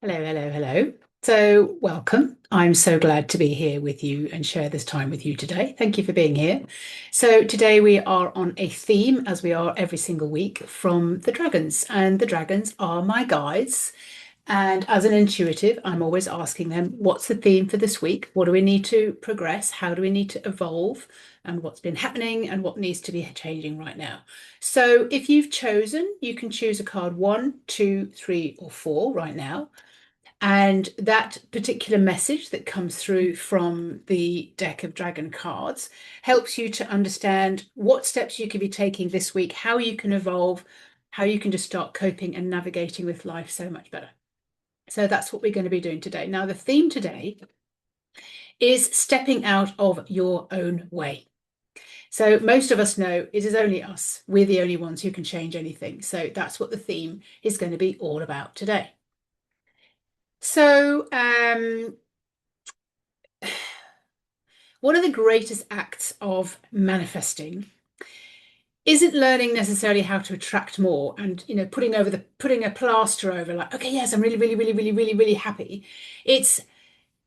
Hello, hello, hello. So, welcome. I'm so glad to be here with you and share this time with you today. Thank you for being here. So, today we are on a theme, as we are every single week, from the dragons. And the dragons are my guides. And as an intuitive, I'm always asking them, what's the theme for this week? What do we need to progress? How do we need to evolve? And what's been happening and what needs to be changing right now? So, if you've chosen, you can choose a card one, two, three, or four right now. And that particular message that comes through from the deck of dragon cards helps you to understand what steps you can be taking this week, how you can evolve, how you can just start coping and navigating with life so much better. So that's what we're going to be doing today. Now, the theme today is stepping out of your own way. So most of us know it is only us. We're the only ones who can change anything. So that's what the theme is going to be all about today. So, one of the greatest acts of manifesting isn't learning necessarily how to attract more and putting a plaster over like, okay, yes, I'm really, really, really, really, really, really happy. It's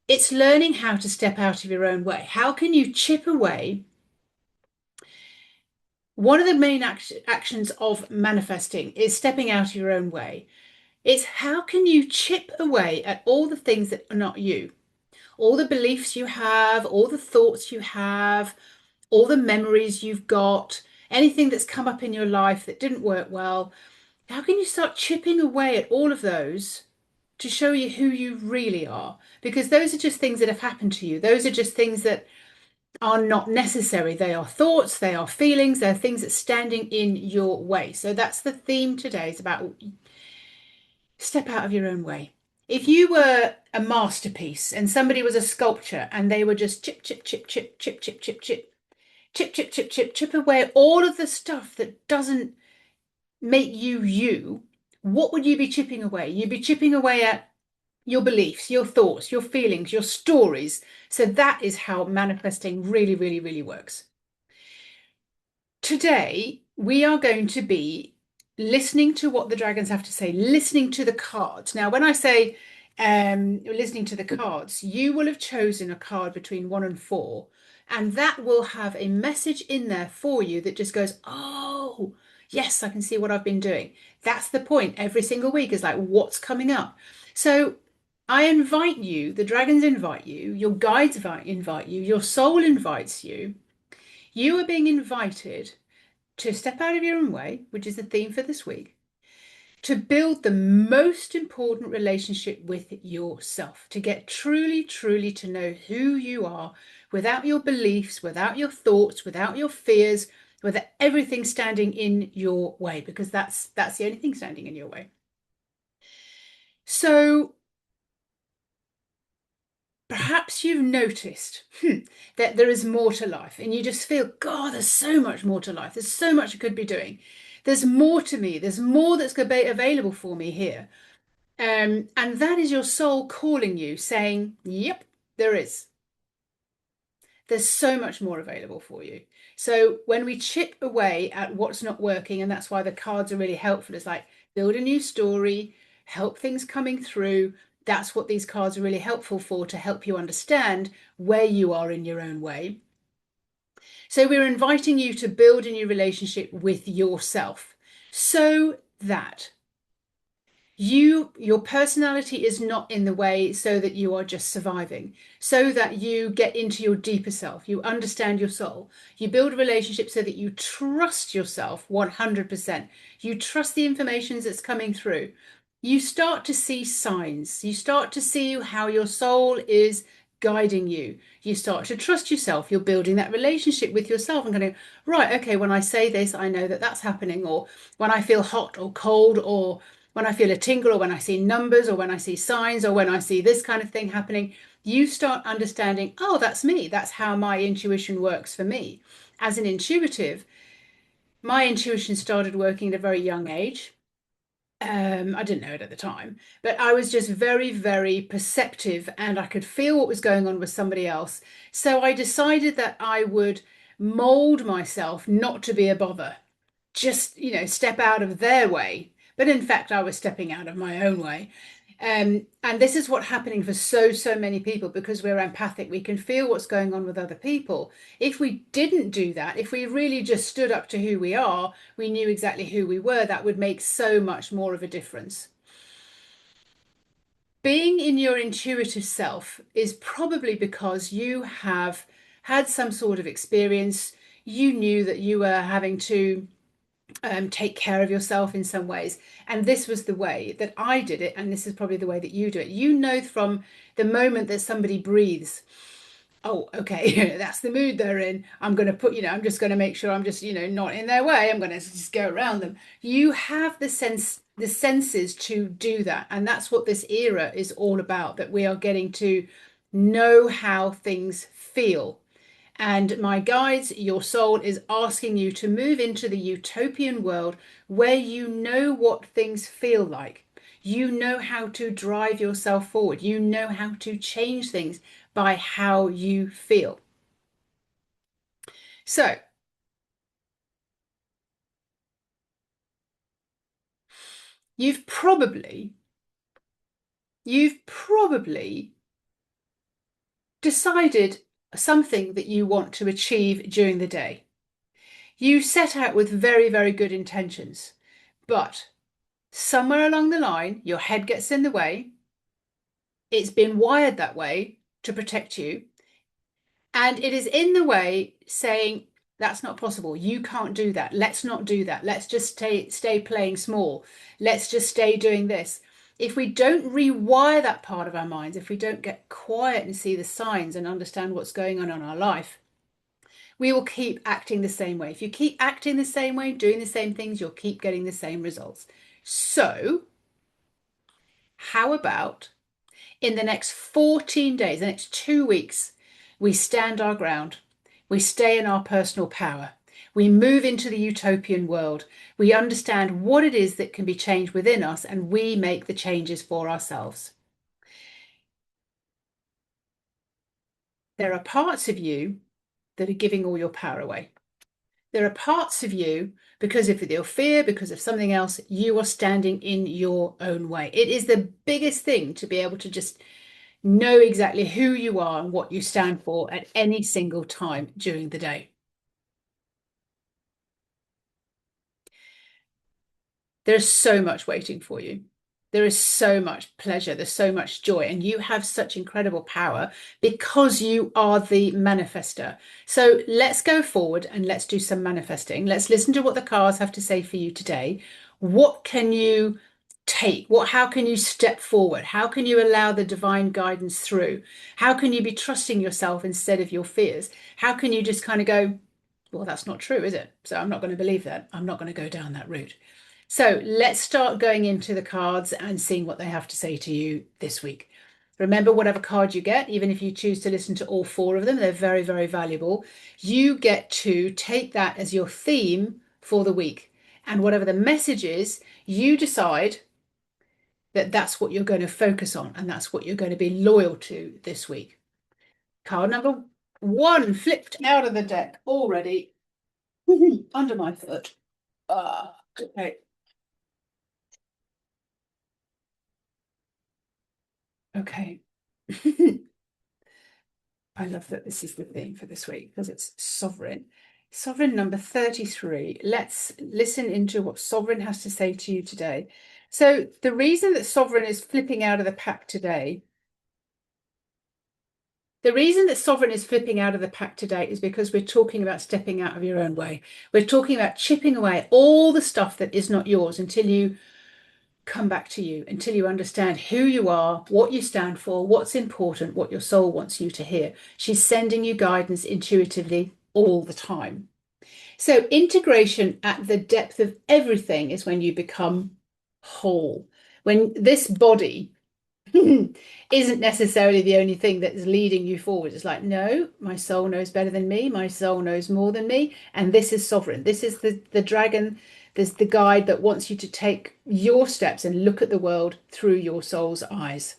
it's learning how to step out of your own way. How can you chip away? One of the main actions of manifesting is stepping out of your own way. It's how can you chip away at all the things that are not you, all the beliefs you have, all the thoughts you have, all the memories you've got, anything that's come up in your life that didn't work well. How can you start chipping away at all of those to show you who you really are? Because those are just things that have happened to you. Those are just things that are not necessary. They are thoughts, they are feelings, they're things that's standing in your way. So that's the theme today, is about step out of your own way. If you were a masterpiece and somebody was a sculpture and they were just chip, chip, chip, chip, chip, chip, chip, chip, chip, chip, chip, chip, chip away all of the stuff that doesn't make you you, what would you be chipping away? You'd be chipping away at your beliefs, your thoughts, your feelings, your stories. So that is how manifesting really, really, really works. Today, we are going to be listening to what the dragons have to say, listening to the cards. Now, when I say listening to the cards, you will have chosen a card between one and four, and that will have a message in there for you that just goes, oh, yes, I can see what I've been doing. That's the point. Every single week is like, what's coming up? So I invite you, the dragons invite you, your guides invite you, your soul invites you. You are being invited to step out of your own way, which is the theme for this week, to build the most important relationship with yourself, to get truly, truly to know who you are without your beliefs, without your thoughts, without your fears, without everything standing in your way, because that's the only thing standing in your way. So perhaps you've noticed that there is more to life, and you just feel, God, there's so much more to life. There's so much I could be doing. There's more to me. There's more that's going to be available for me here. And that is your soul calling you, saying, yep, there is. There's so much more available for you. So when we chip away at what's not working, and that's why the cards are really helpful, it's like build a new story, help things coming through. That's what these cards are really helpful for, to help you understand where you are in your own way. So we're inviting you to build a new relationship with yourself so that your personality is not in the way, so that you are just surviving, so that you get into your deeper self, you understand your soul, you build a relationship so that you trust yourself 100%, you trust the information that's coming through, you start to see signs, you start to see how your soul is guiding you, you start to trust yourself, you're building that relationship with yourself and going, right, okay, when I say this, I know that that's happening. Or when I feel hot or cold, or when I feel a tingle, or when I see numbers, or when I see signs, or when I see this kind of thing happening, you start understanding, oh, that's me. That's how my intuition works for me. As an intuitive, my intuition started working at a very young age. I didn't know it at the time, but I was just very, very perceptive, and I could feel what was going on with somebody else. So I decided that I would mold myself not to be a bother, just, step out of their way. But in fact, I was stepping out of my own way. And this is what's happening for so many people because we're empathic. We can feel what's going on with other people. If we didn't do that, if we really just stood up to who we are, we knew exactly who we were, that would make so much more of a difference. Being in your intuitive self is probably because you have had some sort of experience. You knew that you were having to take care of yourself in some ways. And this was the way that I did it. And this is probably the way that you do it. You know, from the moment that somebody breathes, oh, okay, that's the mood they're in. I'm going to put, I'm just going to make sure I'm just, not in their way. I'm going to just go around them. You have the senses to do that. And that's what this era is all about, that we are getting to know how things feel. And my guides, your soul is asking you to move into the utopian world where you know what things feel like. You know how to drive yourself forward. You know how to change things by how you feel. So you've probably, you've probably decided something that you want to achieve during the day. You set out with very good intentions, but somewhere along the line, your head gets in the way. It's been wired that way to protect you. And it is in the way saying, that's not possible. You can't do that. Let's not do that. Let's just stay playing small. Let's just stay doing this. If we don't rewire that part of our minds, if we don't get quiet and see the signs and understand what's going on in our life, we will keep acting the same way. If you keep acting the same way, doing the same things, you'll keep getting the same results. So, how about in the next 14 days, the next 2 weeks, we stand our ground. We stay in our personal power. We move into the utopian world. We understand what it is that can be changed within us, and we make the changes for ourselves. There are parts of you that are giving all your power away. There are parts of you, because of your fear, because of something else, you are standing in your own way. It is the biggest thing to be able to just know exactly who you are and what you stand for at any single time during the day. There's so much waiting for you. There is so much pleasure, there's so much joy, and you have such incredible power because you are the manifester. So let's go forward and let's do some manifesting. Let's listen to what the cards have to say for you today. What can you take? How can you step forward? How can you allow the divine guidance through? How can you be trusting yourself instead of your fears? How can you just kind of go, well, that's not true, is it? So I'm not going to believe that. I'm not going to go down that route. So let's start going into the cards and seeing what they have to say to you this week. Remember, whatever card you get, even if you choose to listen to all four of them, they're very valuable. You get to take that as your theme for the week. And whatever the message is, you decide that that's what you're going to focus on and that's what you're going to be loyal to this week. Card number one flipped out of the deck already under my foot. Okay. Okay. I love that this is the theme for this week because it's sovereign. Sovereign number 33. Let's listen into what sovereign has to say to you today. So the reason that sovereign is flipping out of the pack today, the reason that sovereign is flipping out of the pack today is because we're talking about stepping out of your own way. We're talking about chipping away all the stuff that is not yours until you come back to you, until you understand who you are, what you stand for, what's important, what your soul wants you to hear. She's sending you guidance intuitively all the time. So integration at the depth of everything is when you become whole. When this body isn't necessarily the only thing that is leading you forward. It's like, no, my soul knows better than me. My soul knows more than me. And this is sovereign. This is the dragon. There's the guide that wants you to take your steps and look at the world through your soul's eyes.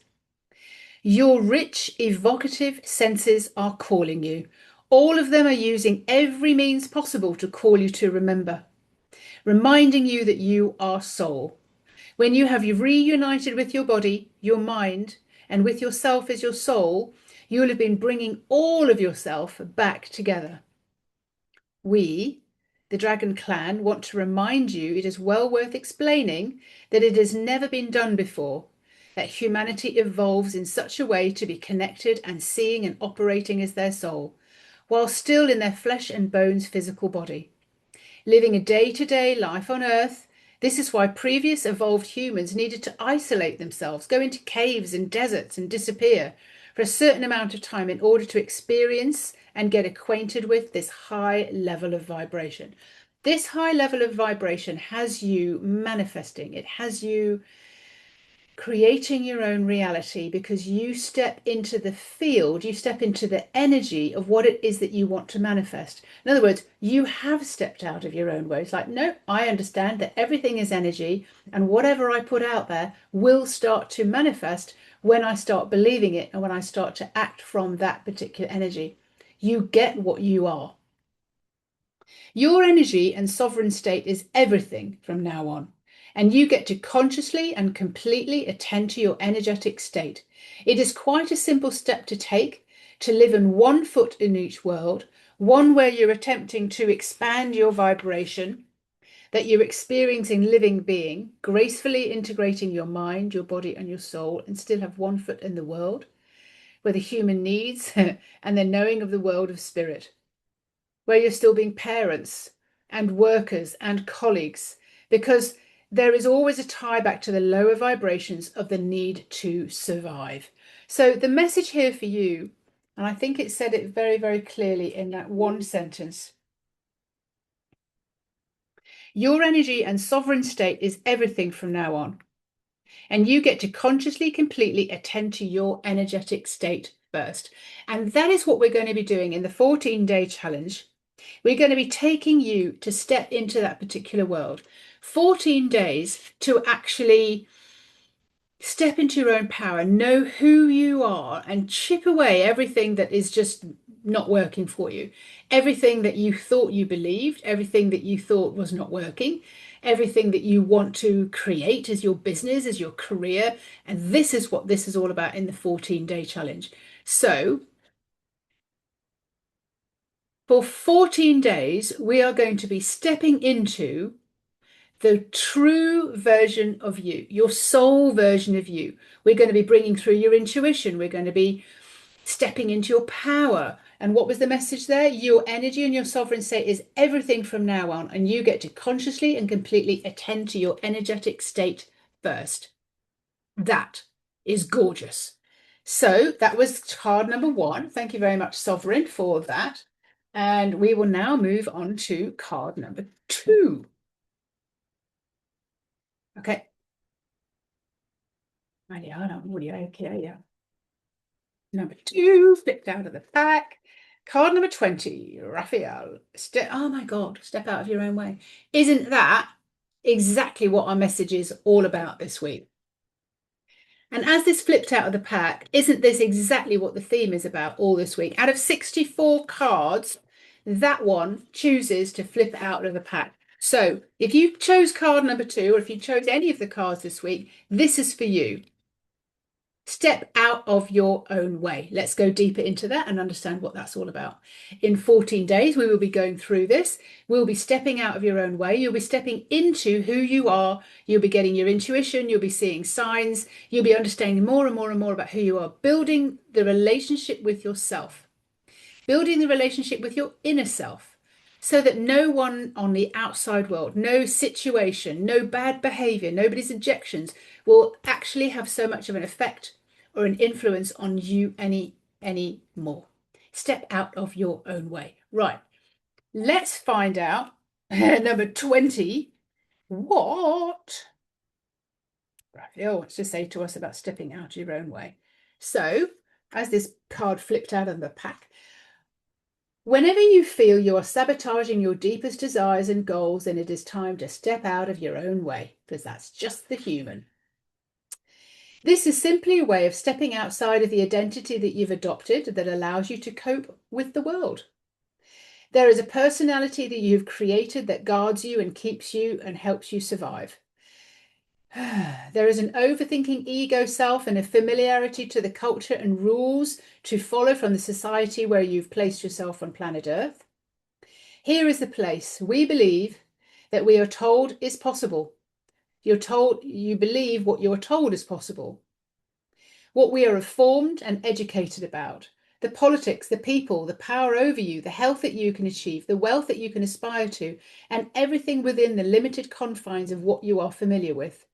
Your rich, evocative senses are calling you. All of them are using every means possible to call you to remember, reminding you that you are soul. When you have reunited with your body, your mind, and with yourself as your soul, you will have been bringing all of yourself back together. We, the Dragon Clan, want to remind you it is well worth explaining that it has never been done before, that humanity evolves in such a way to be connected and seeing and operating as their soul, while still in their flesh and bones physical body. Living a day-to-day life on Earth, this is why previous evolved humans needed to isolate themselves, go into caves and deserts and disappear for a certain amount of time in order to experience and get acquainted with this high level of vibration. This high level of vibration has you manifesting, it has you creating your own reality because you step into the field, you step into the energy of what it is that you want to manifest. In other words, you have stepped out of your own way. It's like, no, I understand that everything is energy, and whatever I put out there will start to manifest when I start believing it and when I start to act from that particular energy. You get what you are. Your energy and sovereign state is everything from now on, and you get to consciously and completely attend to your energetic state. It is quite a simple step to take to live in one foot in each world, one where you're attempting to expand your vibration, that you're experiencing living being, gracefully integrating your mind, your body, and your soul, and still have one foot in the world where the human needs and the knowing of the world of spirit, where you're still being parents and workers and colleagues, because there is always a tie back to the lower vibrations of the need to survive. So the message here for you, and I think it said it very, very clearly in that one sentence, your energy and sovereign state is everything from now on. And you get to consciously, completely attend to your energetic state first. And that is what we're going to be doing in the 14-day challenge. We're going to be taking you to step into that particular world. 14 days to actually step into your own power, know who you are, and chip away everything that is just not working for you. Everything that you thought you believed, everything that you thought was not working, everything that you want to create as your business, as your career. And this is what this is all about in the 14-day challenge. So for 14 days, we are going to be stepping into the true version of you, your soul version of you. We're going to be bringing through your intuition. We're going to be stepping into your power. And what was the message there? Your energy and your sovereign state is everything from now on. And you get to consciously and completely attend to your energetic state first. That is gorgeous. So that was card number one. Thank you very much, Sovereign, for that. And we will now move on to card number two. Okay. Okay, yeah. Number two, flipped out of the pack. Card number 20, Rafael. Oh my God, step out of your own way. Isn't that exactly what our message is all about this week? And as this flipped out of the pack, isn't this exactly what the theme is about all this week? Out of 64 cards, that one chooses to flip out of the pack. So if you chose card number two, or if you chose any of the cards this week, this is for you. Step out of your own way. Let's go deeper into that and understand what that's all about. In 14 days, we will be going through this. We'll be stepping out of your own way. You'll be stepping into who you are. You'll be getting your intuition. You'll be seeing signs. You'll be understanding more and more and more about who you are, building the relationship with yourself, building the relationship with your inner self, so that no one on the outside world, no situation, no bad behavior, nobody's injections will actually have so much of an effect or an influence on you any more. Step out of your own way. Right. Let's find out number 20. What Raphael wants to say to us about stepping out of your own way. So, as this card flipped out of the pack, whenever you feel you are sabotaging your deepest desires and goals, then it is time to step out of your own way, because that's just the human. This is simply a way of stepping outside of the identity that you've adopted that allows you to cope with the world. There is a personality that you've created that guards you and keeps you and helps you survive. There is an overthinking ego self and a familiarity to the culture and rules to follow from the society where you've placed yourself on planet Earth. Here is the place we believe that we are told is possible. You're told, you believe what you're told is possible. What we are informed and educated about, the politics, the people, the power over you, the health that you can achieve, the wealth that you can aspire to, and everything within the limited confines of what you are familiar with.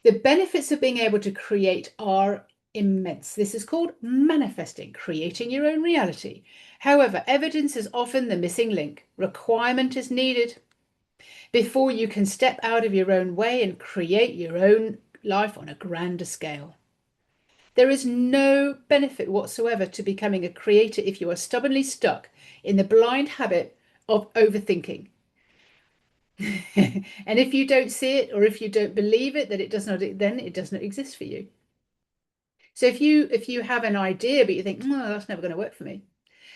The benefits of being able to create are immense. This is called manifesting, creating your own reality. However, evidence is often the missing link. Requirement is needed before you can step out of your own way and create your own life on a grander scale. There is no benefit whatsoever to becoming a creator if you are stubbornly stuck in the blind habit of overthinking. And if you don't see it, or if you don't believe it, that it does not, then it does not exist for you. So if you have an idea, but you think, no, that's never going to work for me,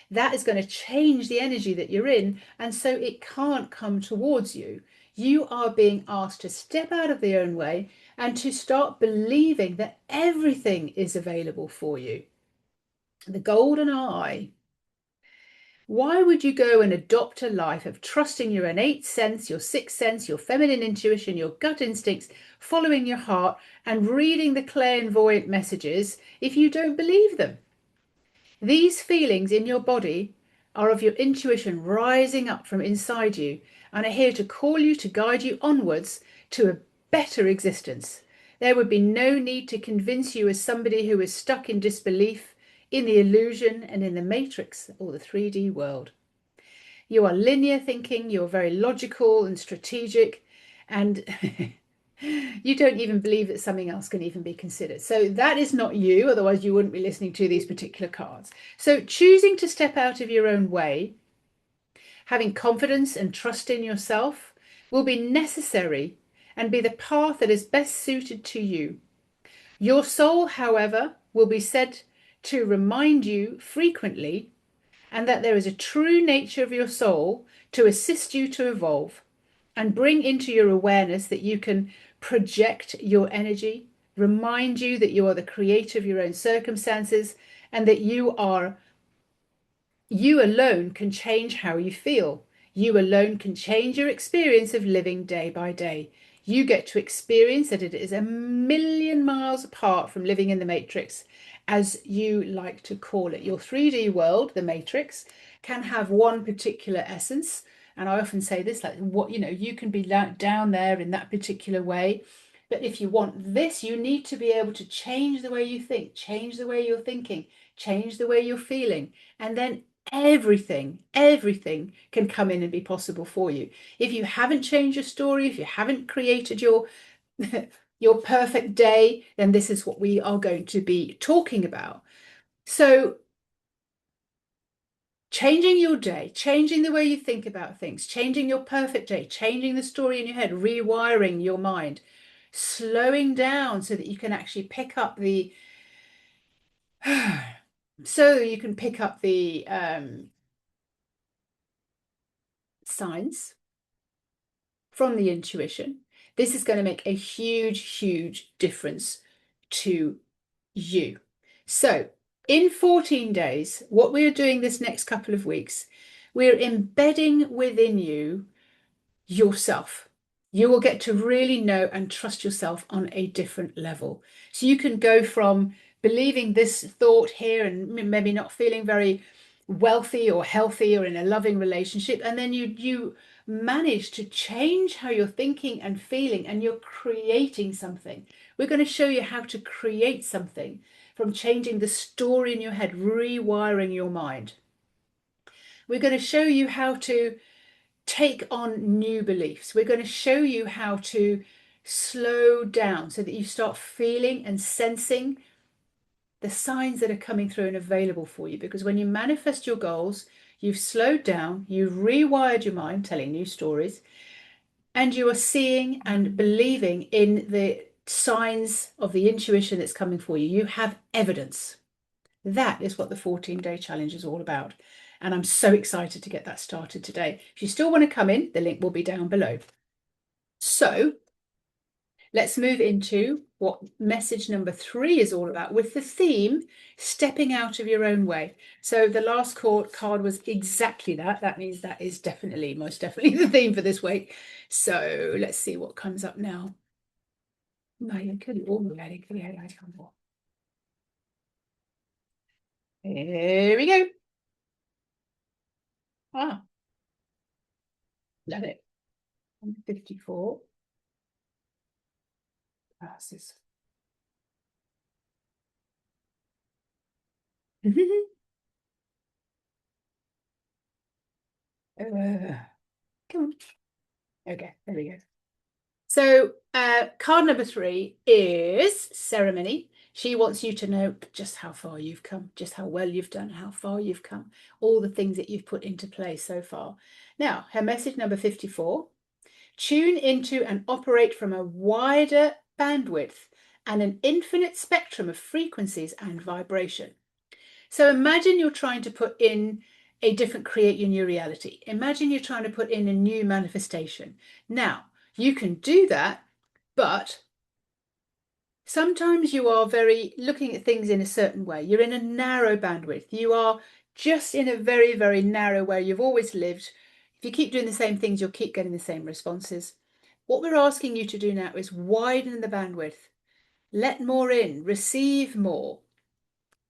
that is going to change the energy that you're in. And so it can't come towards you. You are being asked to step out of the own way and to start believing that everything is available for you. The golden eye. Why would you go and adopt a life of trusting your innate sense, your sixth sense, your feminine intuition, your gut instincts, following your heart, and reading the clairvoyant messages if you don't believe them? These feelings in your body are of your intuition rising up from inside you and are here to call you, to guide you onwards to a better existence. There would be no need to convince you as somebody who is stuck in disbelief, in the illusion and in the matrix or the 3D world. You are linear thinking, you're very logical and strategic, and you don't even believe that something else can even be considered. So that is not you, otherwise you wouldn't be listening to these particular cards. So choosing to step out of your own way, having confidence and trust in yourself, will be necessary and be the path that is best suited to you. Your soul, however, will be said to remind you frequently, and that there is a true nature of your soul to assist you to evolve and bring into your awareness that you can project your energy, remind you that you are the creator of your own circumstances, and that you alone can change how you feel. You alone can change your experience of living day by day. You get to experience that it is a million miles apart from living in the matrix, as you like to call it. Your 3D world, the matrix, can have one particular essence. And I often say this, like, what, you can be down there in that particular way. But if you want this, you need to be able to change the way you think, change the way you're thinking, change the way you're feeling. And then everything can come in and be possible for you. If you haven't changed your story, if you haven't created your your perfect day, then this is what we are going to be talking about. So changing your day, changing the way you think about things, changing your perfect day, changing the story in your head, rewiring your mind, slowing down so that you can actually pick up the signs from the intuition. This is going to make a huge difference to you. So in 14 days, what we're doing this next couple of weeks, we're embedding within you yourself. You will get to really know and trust yourself on a different level. So you can go from believing this thought here and maybe not feeling very wealthy or healthy or in a loving relationship, and then you manage to change how you're thinking and feeling, and you're creating something. We're going to show you how to create something from changing the story in your head, rewiring your mind. We're going to show you how to take on new beliefs. We're going to show you how to slow down so that you start feeling and sensing the signs that are coming through and available for you. Because when you manifest your goals, you've slowed down, you've rewired your mind, telling new stories, and you are seeing and believing in the signs of the intuition that's coming for you. You have evidence. That is what the 14-day challenge is all about. And I'm so excited to get that started today. If you still want to come in, the link will be down below. So let's move into what message number 3 is all about, with the theme stepping out of your own way. So the last card was exactly that. That means that is definitely, most definitely the theme for this week. So let's see what comes up now. Here we go. Ah, love it. 54 passes. Come on. Okay, there we go. So card number 3 is ceremony. She wants you to know just how far you've come, just how well you've done, how far you've come, all the things that you've put into play so far. Now, her message number 54, tune into and operate from a wider bandwidth and an infinite spectrum of frequencies and vibration. So imagine you're trying to put in create your new reality. Imagine you're trying to put in a new manifestation. Now, you can do that, but sometimes you are very looking at things in a certain way. You're in a narrow bandwidth. You are just in a very, very narrow way you've always lived. If you keep doing the same things, you'll keep getting the same responses. What we're asking you to do now is widen the bandwidth. Let more in, receive more.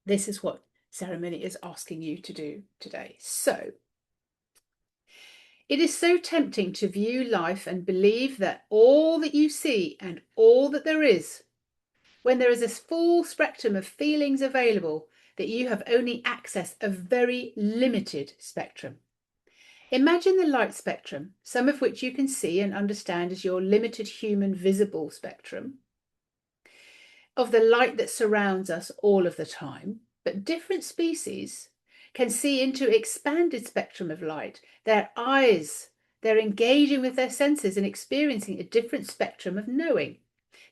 This is what ceremony is asking you to do today. So, it is so tempting to view life and believe that all that you see and all that there is, when there is a full spectrum of feelings available, that you have only access a very limited spectrum. Imagine the light spectrum, some of which you can see and understand as your limited human visible spectrum, of the light that surrounds us all of the time, but different species can see into expanded spectrum of light. Their eyes, they're engaging with their senses and experiencing a different spectrum of knowing.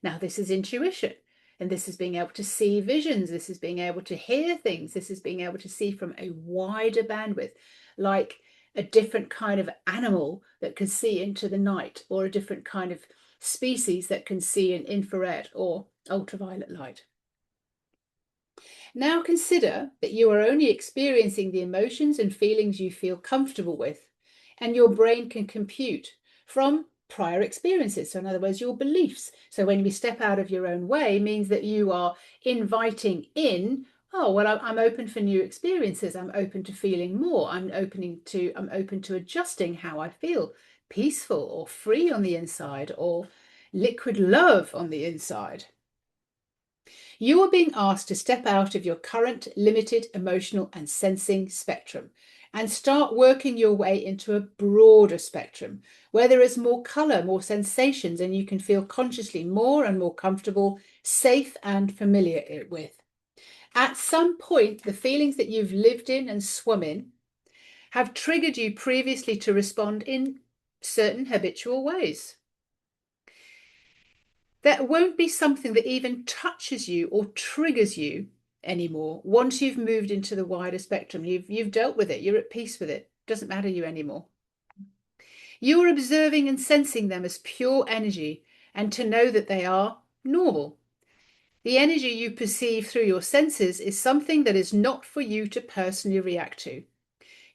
Now, this is intuition, and this is being able to see visions, this is being able to hear things, this is being able to see from a wider bandwidth, like a different kind of animal that can see into the night, or a different kind of species that can see in infrared or ultraviolet light. Now consider that you are only experiencing the emotions and feelings you feel comfortable with, and your brain can compute from prior experiences. So in other words, your beliefs. So when we step out of your own way means that you are inviting in, oh, well, I'm open for new experiences. I'm open to feeling more. I'm open to adjusting how I feel, peaceful or free on the inside, or liquid love on the inside. You are being asked to step out of your current limited emotional and sensing spectrum and start working your way into a broader spectrum where there is more colour, more sensations, and you can feel consciously more and more comfortable, safe and familiar with. At some point, the feelings that you've lived in and swum in have triggered you previously to respond in certain habitual ways. That won't be something that even touches you or triggers you anymore. Once you've moved into the wider spectrum, you've dealt with it, you're at peace with it. It doesn't matter to you anymore. You're observing and sensing them as pure energy, and to know that they are normal. The energy you perceive through your senses is something that is not for you to personally react to.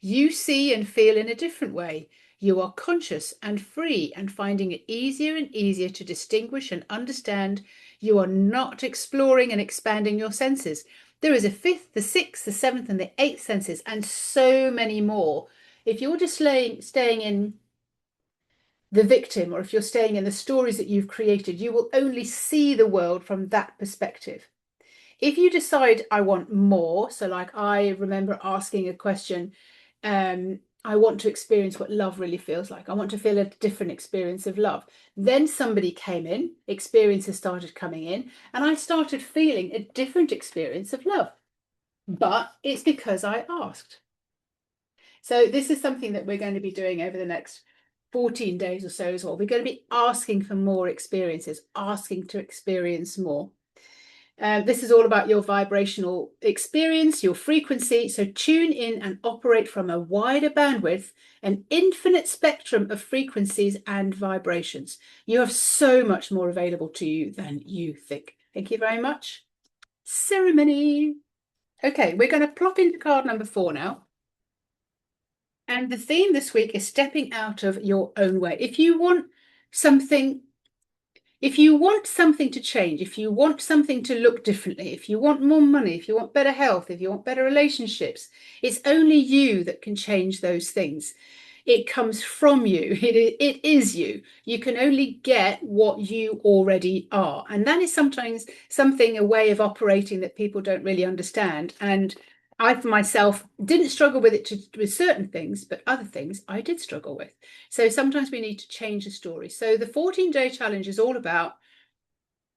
You see and feel in a different way. You are conscious and free and finding it easier and easier to distinguish and understand. You are not exploring and expanding your senses. There is a fifth, the sixth, the seventh, and the eighth senses, and so many more. If you're just staying in the victim, or if you're staying in the stories that you've created, you will only see the world from that perspective. If you decide, I want more, so like I remember asking a question, I want to experience what love really feels like. I want to feel a different experience of love. Then somebody came in, experiences started coming in, and I started feeling a different experience of love. But it's because I asked. So this is something that we're going to be doing over the next 14 days or so as well. We're going to be asking for more experiences, asking to experience more. This is all about your vibrational experience, your frequency. So tune in and operate from a wider bandwidth, an infinite spectrum of frequencies and vibrations. You have so much more available to you than you think. Thank you very much. Ceremony. Okay, we're going to plop into card number 4 now. And the theme this week is stepping out of your own way. Something if you want something to change, if you want something to look differently, if you want more money, if you want better health, if you want better relationships, it's only you that can change those things. It comes from you. It is you. You can only get what you already are. And that is sometimes a way of operating that people don't really understand. And I, for myself, didn't struggle with it with certain things, but other things I did struggle with. So sometimes we need to change the story. So the 14-day challenge is all about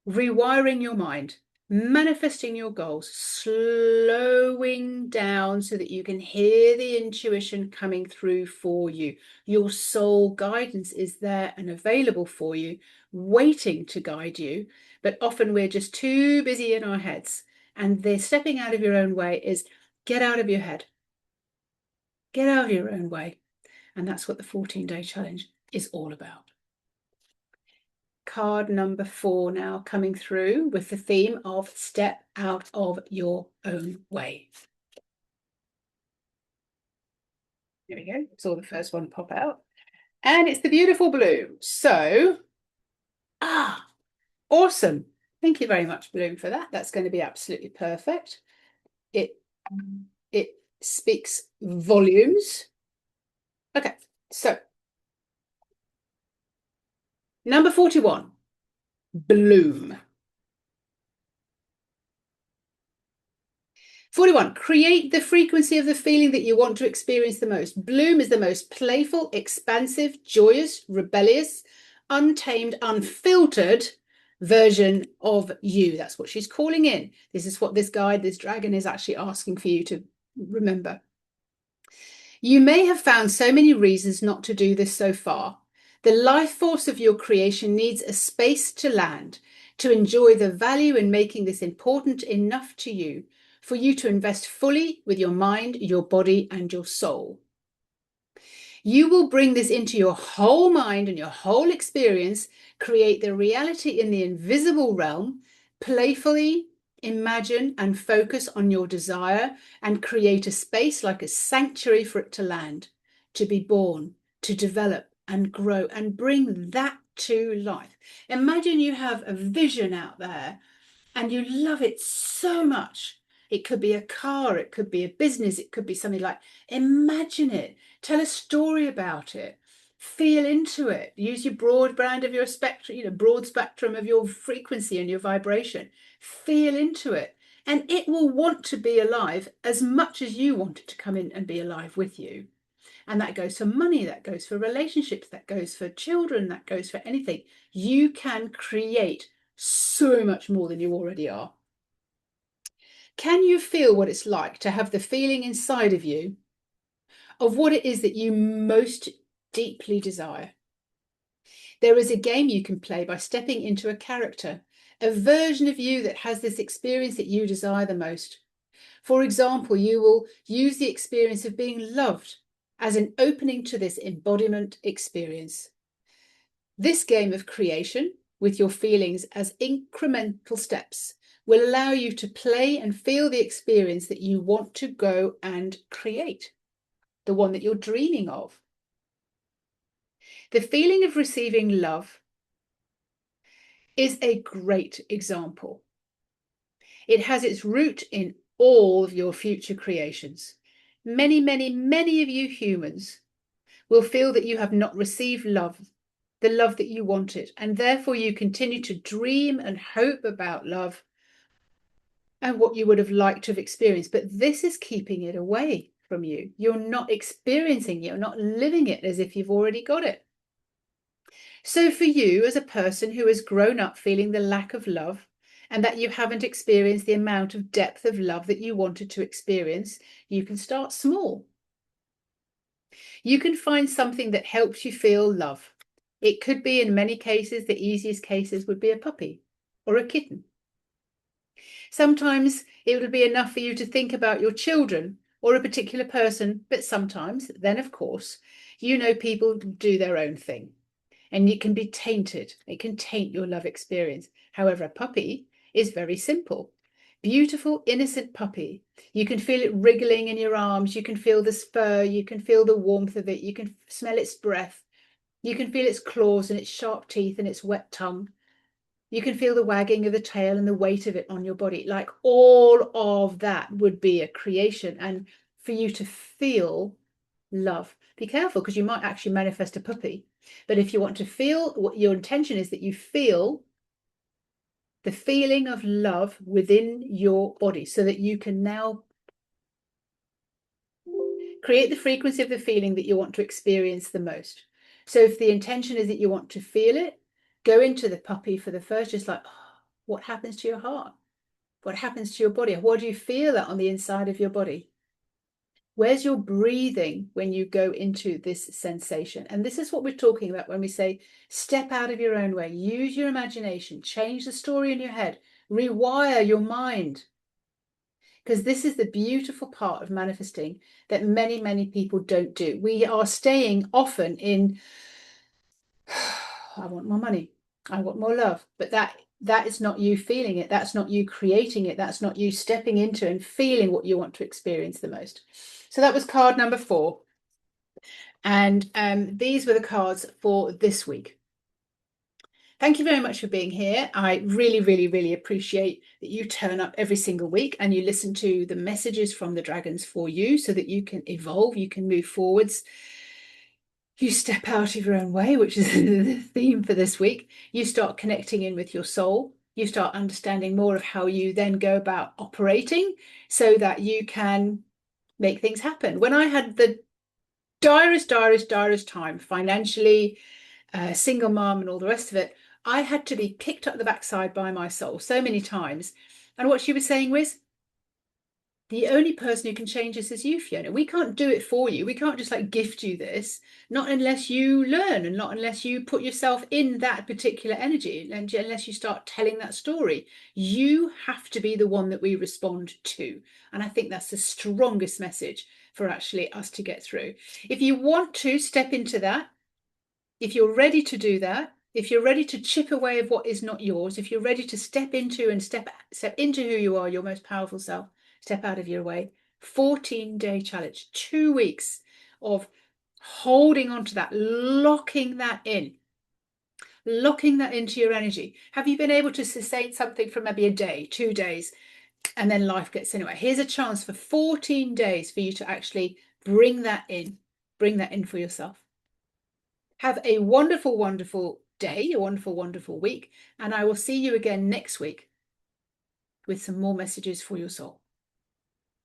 rewiring your mind, manifesting your goals, slowing down so that you can hear the intuition coming through for you. Your soul guidance is there and available for you, waiting to guide you. But often we're just too busy in our heads. And the stepping out of your own way is get out of your head. Get out of your own way. And that's what the 14-day challenge is all about. Card number 4 now coming through with the theme of step out of your own way. There we go. Saw the first one pop out. And it's the beautiful Bloom. So, awesome. Thank you very much, Bloom, for that. That's going to be absolutely perfect. It speaks volumes. Okay, so number 41, Bloom. 41, create the frequency of the feeling that you want to experience the most. Bloom is the most playful, expansive, joyous, rebellious, untamed, unfiltered version of you. That's what she's calling in. This is what this guide, this dragon, is actually asking for you to remember. You may have found so many reasons not to do this so far. The life force of your creation needs a space to land, to enjoy the value in making this important enough to you, for you to invest fully with your mind, your body, and your soul. You will bring this into your whole mind and your whole experience, create the reality in the invisible realm, playfully imagine and focus on your desire, and create a space like a sanctuary for it to land, to be born, to develop and grow, and bring that to life. Imagine you have a vision out there and you love it so much. It could be a car, it could be a business, it could be something like, imagine it, tell a story about it, feel into it, use your broad band of your spectrum, broad spectrum of your frequency and your vibration, feel into it. And it will want to be alive as much as you want it to come in and be alive with you. And that goes for money, that goes for relationships, that goes for children, that goes for anything. You can create so much more than you already are. Can you feel what it's like to have the feeling inside of you of what it is that you most deeply desire? There is a game you can play by stepping into a character, a version of you that has this experience that you desire the most. For example, you will use the experience of being loved as an opening to this embodiment experience. This game of creation, with your feelings as incremental steps, will allow you to play and feel the experience that you want to go and create, the one that you're dreaming of. The feeling of receiving love is a great example. It has its root in all of your future creations. Many, many, many of you humans will feel that you have not received love, the love that you wanted, and therefore you continue to dream and hope about love and what you would have liked to have experienced. But this is keeping it away from you. You're not experiencing it, you're not living it as if you've already got it. So for you, as a person who has grown up feeling the lack of love, and that you haven't experienced the amount of depth of love that you wanted to experience, you can start small. You can find something that helps you feel love. It could be, in many cases, the easiest cases would be a puppy or a kitten. Sometimes it will be enough for you to think about your children or a particular person, but sometimes, then of course, you know, people do their own thing and it can be tainted. It can taint your love experience. However, a puppy is very simple. Beautiful, innocent puppy. You can feel it wriggling in your arms. You can feel the spur. You can feel the warmth of it. You can smell its breath. You can feel its claws and its sharp teeth and its wet tongue. You can feel the wagging of the tail and the weight of it on your body. Like all of that would be a creation. And for you to feel love, be careful because you might actually manifest a puppy. But if you want to feel, what your intention is that you feel the feeling of love within your body so that you can now create the frequency of the feeling that you want to experience the most. So if the intention is that you want to feel it, go into the puppy for the first, just like, oh, what happens to your heart? What happens to your body? What do you feel on the inside of your body? Where's your breathing when you go into this sensation? And this is what we're talking about when we say step out of your own way, use your imagination, change the story in your head, rewire your mind. Because this is the beautiful part of manifesting that many, many people don't do. We are staying often in, I want more money, I want more love, but that is not you feeling it. That's not you creating it. That's not you stepping into and feeling what you want to experience the most. So that was card number 4. And these were the cards for this week. Thank you very much for being here. I really, really, really appreciate that you turn up every single week and you listen to the messages from the dragons for you so that you can evolve, you can move forwards. You step out of your own way, which is the theme for this week. You start connecting in with your soul. You start understanding more of how you then go about operating so that you can make things happen. When I had the direst time financially, single mom and all the rest of it, I had to be kicked up the backside by my soul so many times. And what she was saying was, the only person who can change this is you, Fiona. We can't do it for you. We can't just like gift you this, not unless you learn and not unless you put yourself in that particular energy and unless you start telling that story. You have to be the one that we respond to. And I think that's the strongest message for actually us to get through. If you want to step into that, if you're ready to do that, if you're ready to chip away of what is not yours, if you're ready to step into and step into who you are, your most powerful self, step out of your way. 14-day challenge, 2 weeks of holding on to that, locking that into your energy. Have you been able to sustain something for maybe a day, 2 days, and then life gets in the way? Here's a chance for 14 days for you to actually bring that in for yourself. Have a wonderful, wonderful day, a wonderful, wonderful week, and I will see you again next week with some more messages for your soul.